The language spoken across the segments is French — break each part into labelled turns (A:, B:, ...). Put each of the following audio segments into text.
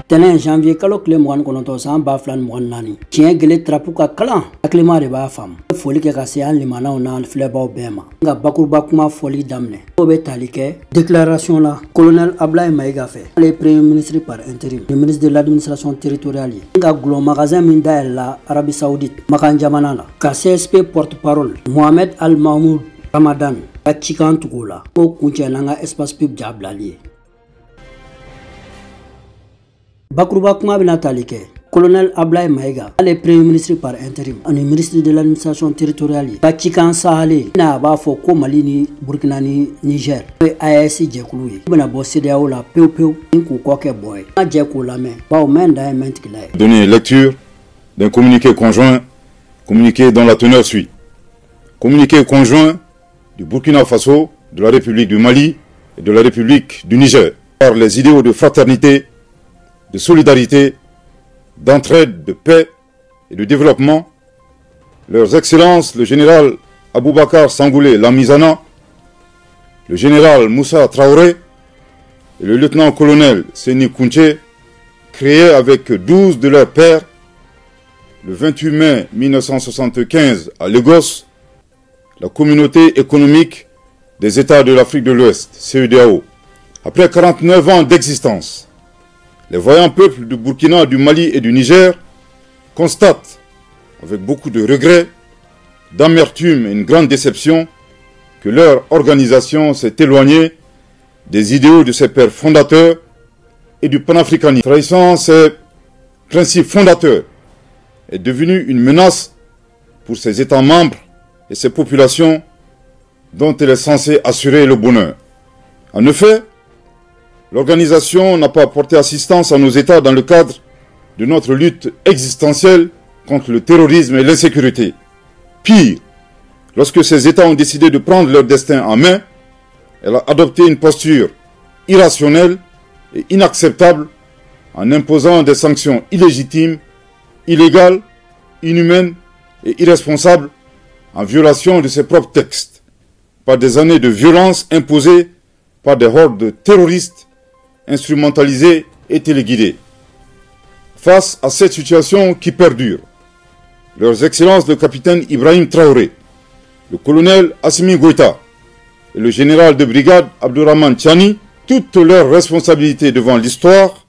A: tɛnɛn janvier kalo tile 29 san 2024 tiɲɛ gele trapu ka kalan hakilima de b'a faamu foli kɛ ka se an limanaw n'an filɛbaw bɛɛ ma nka bakuruba kuma fɔli daminɛ o bɛ tali kɛ déclaration la colonel Ablaye Maïga fɛ ale premier ministre par intérim le ministre de l'administration territoriale ye nka gulɔ magasin min dayɛlɛ la Arabie Saoudite Makan jamana la ka CSP porte-parole Mohamed Al Mahmoud Ramadan ka cikan tugu la ko kuncɛ n'an ka espace pub jabilali ye bakuruba kuma bɛna tali kɛ colonel Ablaye Maïga ale premier ministre par intérim ani ministre de l'administration territoriale ye ka cikan sahale n'a b'a fɔ ko Mali ni Burkina ni Niger o ye AES jɛkulu ye u bɛna bɔ CEDEAO la pewu pewu ni k'u kɔ kɛ bɔ ye an ka jɛ k'o lamɛn bawo mɛn da ye mɛn tigila ye.
B: Donner lecture d'un communiqué conjoint, communiqué dont la teneur suit. Communiqué conjoint du Burkina Faso, de la République du Mali et de la République du Niger par les idéaux de fraternité, de solidarité, d'entraide, de paix et de développement, leurs excellences le général Aboubakar Sangoulé Lamizana, le général Moussa Traoré et le lieutenant-colonel Seni Kounché, créés avec 12 de leurs pairs le 28 mai 1975 à Lagos, la communauté économique des États de l'Afrique de l'Ouest, CEDEAO. Après 49 ans d'existence, les voyants peuples du Burkina, du Mali et du Niger constatent, avec beaucoup de regrets, d'amertume et une grande déception, que leur organisation s'est éloignée des idéaux de ses pères fondateurs et du panafricanisme. Trahissant ses principes fondateurs est devenue une menace pour ses États membres et ses populations dont elle est censée assurer le bonheur. En effet, l'organisation n'a pas apporté assistance à nos États dans le cadre de notre lutte existentielle contre le terrorisme et l'insécurité. Pire, lorsque ces États ont décidé de prendre leur destin en main, elle a adopté une posture irrationnelle et inacceptable en imposant des sanctions illégitimes, illégales, inhumaines et irresponsables en violation de ses propres textes, par des années de violence imposées par des hordes terroristes instrumentalisés et téléguidés. Face à cette situation qui perdure, leurs excellences le capitaine Ibrahim Traoré, le colonel Assimi Goïta et le général de brigade Abdourahmane Tiani, toutes leurs responsabilités devant l'histoire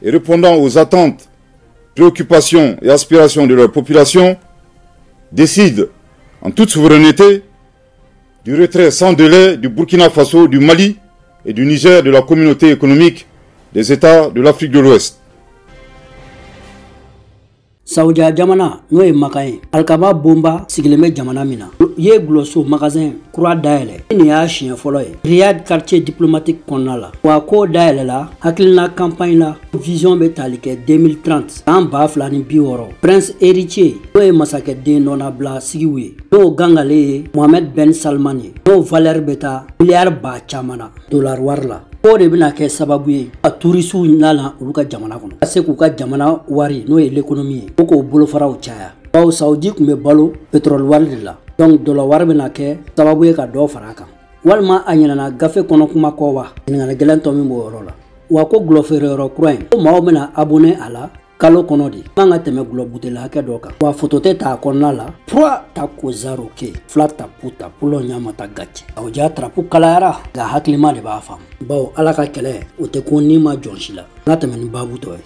B: et répondant aux attentes, préoccupations et aspirations de leur population, décident en toute souveraineté du retrait sans délai du Burkina Faso, du Mali et du Niger de la communauté économique des États de l'Afrique de l'Ouest.
A: Saudia jamana n'o ye Makan ye Alkaba bomba sigilen bɛ jamana min na ye gulɔso magasin kura dayɛlɛ nin y'a siɲɛ fɔlɔ ye Riyad quartier diplomatique kɔnɔna la wa ko dayɛlɛ la hakilina campagne la vision bɛ tali kɛ 2030 san 2060 Prince héritier n'o ye masakɛ den nɔnabila sigiw ye n'o gangale ye Mohamed Ben Salman ye n'o valeur bɛ taa miliyari ba caman na dollar wari la o de bɛna kɛ sababu ye a turisiw nana olu ka jamana kɔnɔ ka se k'u ka jamana wari n'o ye l'économie ye ko k'o bolofaraw caya bawo Saudi tun bɛ balo pétrole wari de la donc dollar wari bɛna kɛ sababu ye ka dɔ fara a kan walima a ɲinɛna gafe kɔnɔ kuma kɔ wa ɲininkali gɛlɛn tɔ min b'o yɔrɔ la wa ko gulɔ feereyɔrɔ kura in ko maaw bɛna abonné a la kalo kɔnɔ de man ka tɛmɛ gulɔ buteli hakɛ dɔ kan wa photo tɛ ta a kɔnɔna la pura ta ko zaro ke fila ta puta pulo ɲama ta gacɛ aw ja trapu kalayara nka hakilima de b'a faamu bawo ala ka kɛlɛ o tɛ ko ni ma jɔn si la n'a tɛmɛ ni babu tɔ ye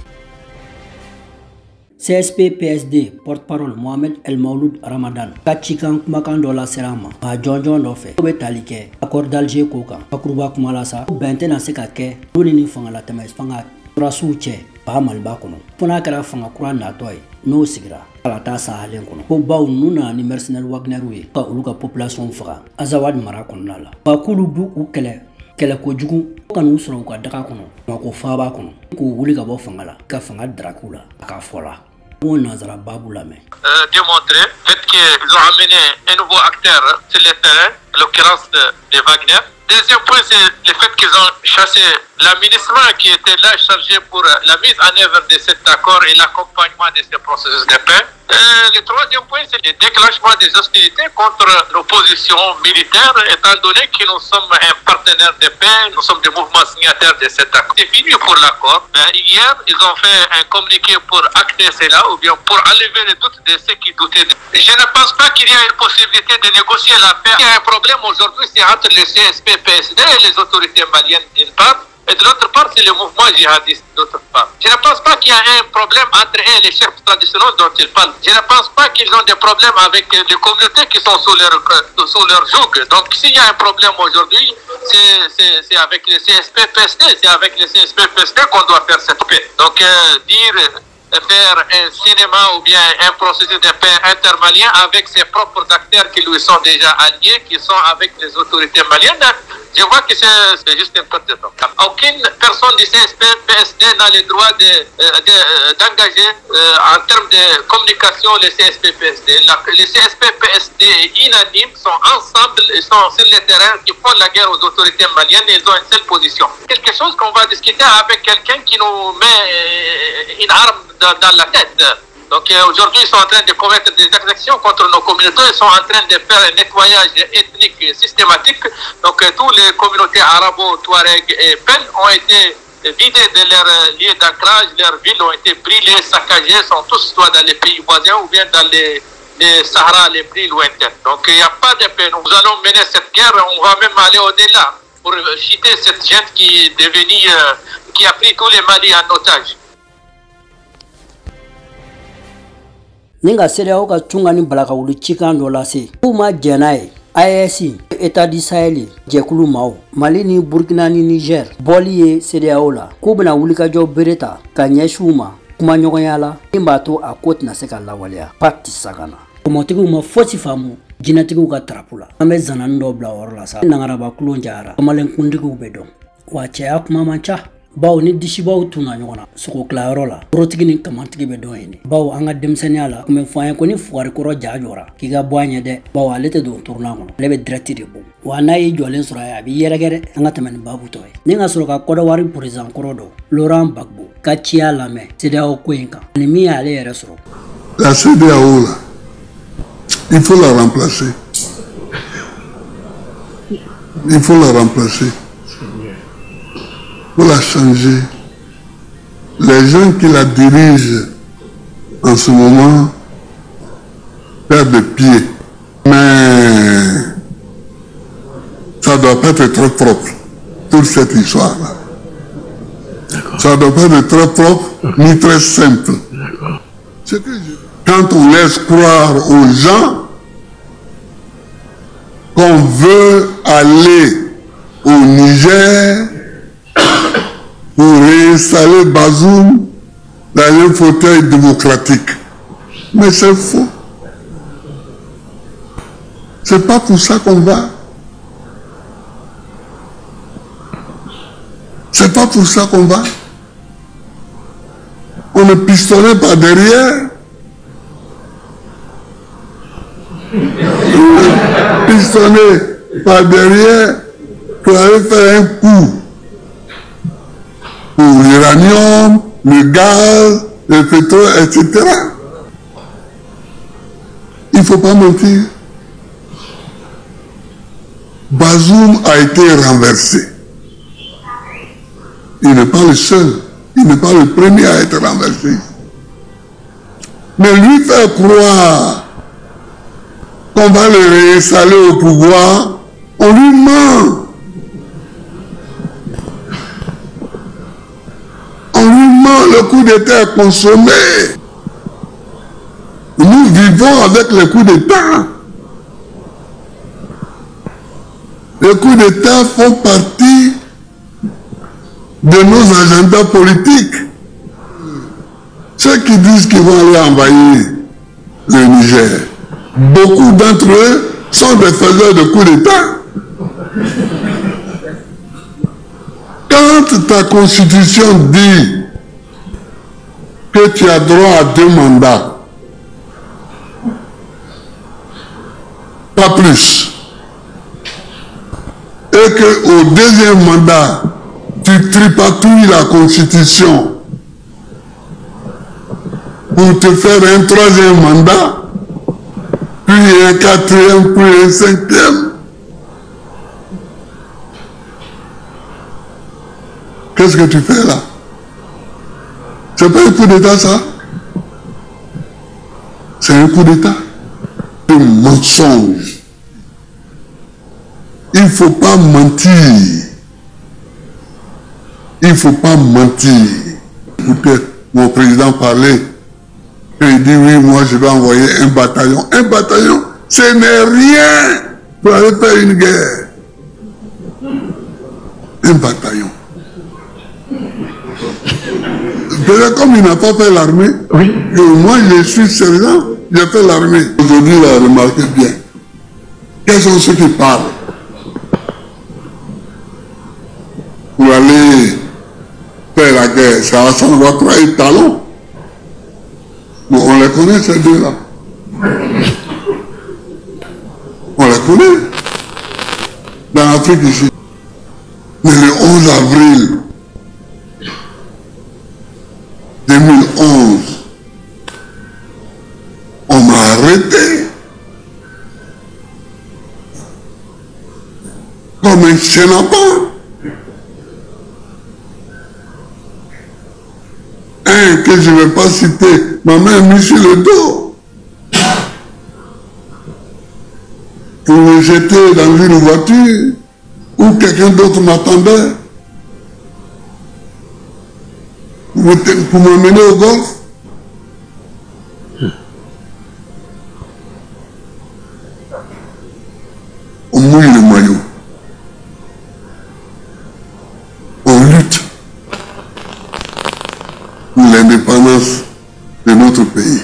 A: CSP PSD porte-parole Mohamed El Maouloud Ramadan ka cikan kumakan dɔ la sera ma a jɔnjɔn dɔ fɛ o bɛ tali kɛ accord d'Alger ko kan bakuruba kuma la sa bɛn tɛna se ka kɛ don ni fangalatɛmɛ fanga surasiw cɛ ba Maliba kɔnɔ fo n'a kɛra fanga kura natɔ ye n'o sigira ala taa sahalen kɔnɔ ko baw n'u nana ni mercenaires Wagner ye ka olu ka population faga Azawad mara kɔnɔna la ba k'olu bu u kɛlɛ kojugu ka n'u sɔrɔ u ka daga kɔnɔ ma ko faaba kɔnɔ k'u wuli ka bɔ fanga la ka fanga daraku la a ka fɔ la démontrer le fait qu'ils ont amené un nouveau acteur sur le terrain, en l'occurrence des Wagner. Deuxième point, c'est le fait qu'ils ont chassé
C: la ministre qui était là chargée pour la mise en œuvre de cet accord et l'accompagnement de ce processus de paix. Le troisième point, c'est le déclenchement des hostilités contre l'opposition militaire, étant donné que nous sommes un partenaire de paix, nous sommes des mouvements signataires de cet accord. C'est fini pour l'accord. Hier, ils ont fait un communiqué pour acter cela, ou bien pour enlever les doutes de ceux qui doutaient. Je ne pense pas qu'il y a une possibilité de négocier la paix. Il y a un problème aujourd'hui, c'est entre les CSP-PSD et les autorités maliennes d'une part, et de l'autre part, c'est le mouvement djihadiste d'autre part. Je ne pense pas qu'il y a un problème entre eux et les chefs traditionnels dont ils parlent. Je ne pense pas qu'ils ont des problèmes avec les communautés qui sont sous leur joug. Donc s'il y a un problème aujourd'hui, c'est avec les CSP-PSD, c'est avec les CSP-PSD qu'on doit faire cette paix. Donc faire un cinéma ou bien un processus de paix intermalien avec ses propres acteurs qui lui sont déjà alliés, qui sont avec les autorités maliennes, je vois que c'est juste une perte de temps. Aucune personne du CSP-PSD n'a le droit d'engager en termes de communication les CSP-PSD. Les CSP-PSD unanimes sont ensemble, ils sont sur le terrain, qui font la guerre aux autorités maliennes et ils ont une seule position. Quelque chose qu'on va discuter avec quelqu'un qui nous met une arme dans la tête. Donc aujourd'hui, ils sont en train de commettre des exactions contre nos communautés, ils sont en train de faire un nettoyage ethnique systématique. Donc toutes les communautés arabo-touareg et Peuls ont été vidées de leurs lieux d'ancrage, leurs villes ont été brûlées, saccagées, sont tous soit dans les pays voisins ou bien dans les Sahara les plus lointains. Donc il n'y a pas de paix. Nous allons mener cette guerre, on va même aller au-delà pour chiter cette gente qui est devenue, qui a pris tous les Mali en otage.
A: Ninga CEDEAO ka tunga ni balaka wulu cikan dɔ lase k'u ma jɛn n'a ye AES État du Sahel jɛkulu maaw Mali ni Burkina ni Niger bɔli ye CEDEAO la k'u bena wulikajɔ bere ta ka ɲɛsin u ma kumaɲɔgɔnya la min b'a to a ko tɛna se ka lawaleya pacte sagana kɔmɔtigiw ma fosi faamu jinɛtigiw ka tarapu la an bɛ zanani dɔ bila o yɔrɔ la sa nangaraba kulon jayara kamalenkuntigiw bɛ dɔn wa cɛya kuma man ca bawo ni disibaw tunna ɲɔgɔn na sogo tilayɔrɔ la forotigi ni kamantigi bɛ dɔn yen bawo an ka denmisɛnniya la kun bɛ fɔ an ye ko ni fugari kɔrɔ ja jɔra k'i ka bɔ an ɲɛ dɛ bawo ale tɛ don turunan kɔnɔ ale bɛ direct de bɔ wa n'a y'i jɔlen sɔrɔ a ye a b'i yɛrɛkɛ dɛ an ka tɛmɛ ni babu tɔ ye ni ka sɔrɔ ka kɔdɔwari président kɔrɔ dɔ Laurent Gbagbo ka ciya lamɛn CEDEAO ko in kan ani min y'ale yɛrɛ sɔrɔ.
D: La CEDEAO là, il faut la remplacer. Il faut la remplacer. Pour la changer. Les gens qui la dirigent en ce moment perdent pied. Mais ça ne doit pas être très propre, toute cette histoire-là. Ça ne doit pas être très propre ni très simple. Quand on laisse croire aux gens qu'on veut aller au Niger pour réinstaller Bazoum dans un fauteuil démocratique. Mais c'est faux. C'est pas pour ça qu'on va. C'est pas pour ça qu'on va. On est pistonné par derrière. Pistonné par derrière pour aller faire un coup pour l'uranium, le gaz, le pétrole, etc. Il ne faut pas mentir. Bazoum a été renversé. Il n'est pas le seul. Il n'est pas le premier à être renversé. Mais lui faire croire qu'on va le réinstaller au pouvoir, on lui ment. Le coup d'État est consommé. Nous vivons avec le coup d'État. Les coups d'État font partie de nos agendas politiques. Ceux qui disent qu'ils vont aller envahir le Niger, beaucoup d'entre eux sont des faiseurs de coups d'État. Quand ta constitution dit que tu as droit à 2 mandats, pas plus, et qu'au 2e mandat, Tu tripatouilles la Constitution pour te faire un troisième mandat, puis un quatrième, puis un cinquième. Qu'est-ce que tu fais là? C'est pas un coup d'État ça? C'est un coup d'État. Un mensonge. Il ne faut pas mentir. Il ne faut pas mentir. Écoutez, mon président parlait. Il dit oui, moi je vais envoyer un bataillon. Un bataillon, ce n'est rien pour aller faire une guerre. Un bataillon. Peut-être comme il n'a pas fait l'armée, oui. Moi je suis sergent, j'ai fait l'armée. Aujourd'hui, là, remarquez bien. Quels sont ceux qui parlent pour aller faire la guerre? Ça va trahir talon. Bon, on les connaît ces deux-là. On les connaît. Dans l'Afrique ici. Mais le 11 avril 2011, on m'a arrêté comme un chenapan. Un que je ne vais pas citer, ma mère mis sur le dos pour me jeter dans une voiture où quelqu'un d'autre m'attendait pour m'emmener au golf. On mouille le maillot. On lutte pour l'indépendance de notre pays.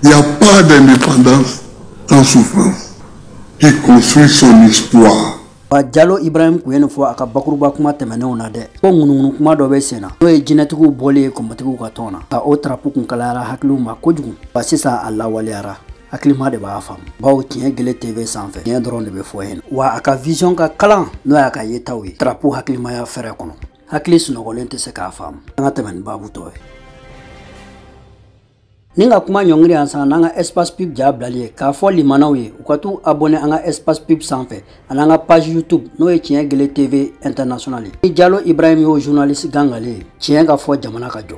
D: Il n'y a pas d'indépendance sans souffrance qui construit son histoire.
A: Diallo Ibrahim Kuyene fo aka bakuruba kuma tɛmɛnenw na dɛ ko ŋunuŋunu kuma dɔ bɛ sen na n'o ye jinɛtigiw bɔlen ye kɔmɔtigiw ka tɔn na ka o tarapu kun kalayara hakiliw ma kojugu wa sisan a lawaleyara hakilima de b'a faamu bawo tiɲɛ gele TV sanfɛ tiɲɛ dɔrɔn de bɛ fɔ yen wa a ka vision ka kalan n'o y'a ka yetaw ye tarapu hakilimaya fɛrɛ kɔnɔ hakili sunɔgɔlen tɛ se k'a faamu an ka tɛmɛ ni baabu tɔ ye ni ka kuma ɲɔngiri an san n'an ka espace pub ja bilali ye k'a fɔ limanaw ye u ka t'u abonné an ka espace pub sanfɛ ani an ka page YouTube n'o ye tiɲɛ gele TV international ye ni Diallo Ibrahim y'o journaliste gangale ye tiɲɛ ka fɔ jamana ka jɔ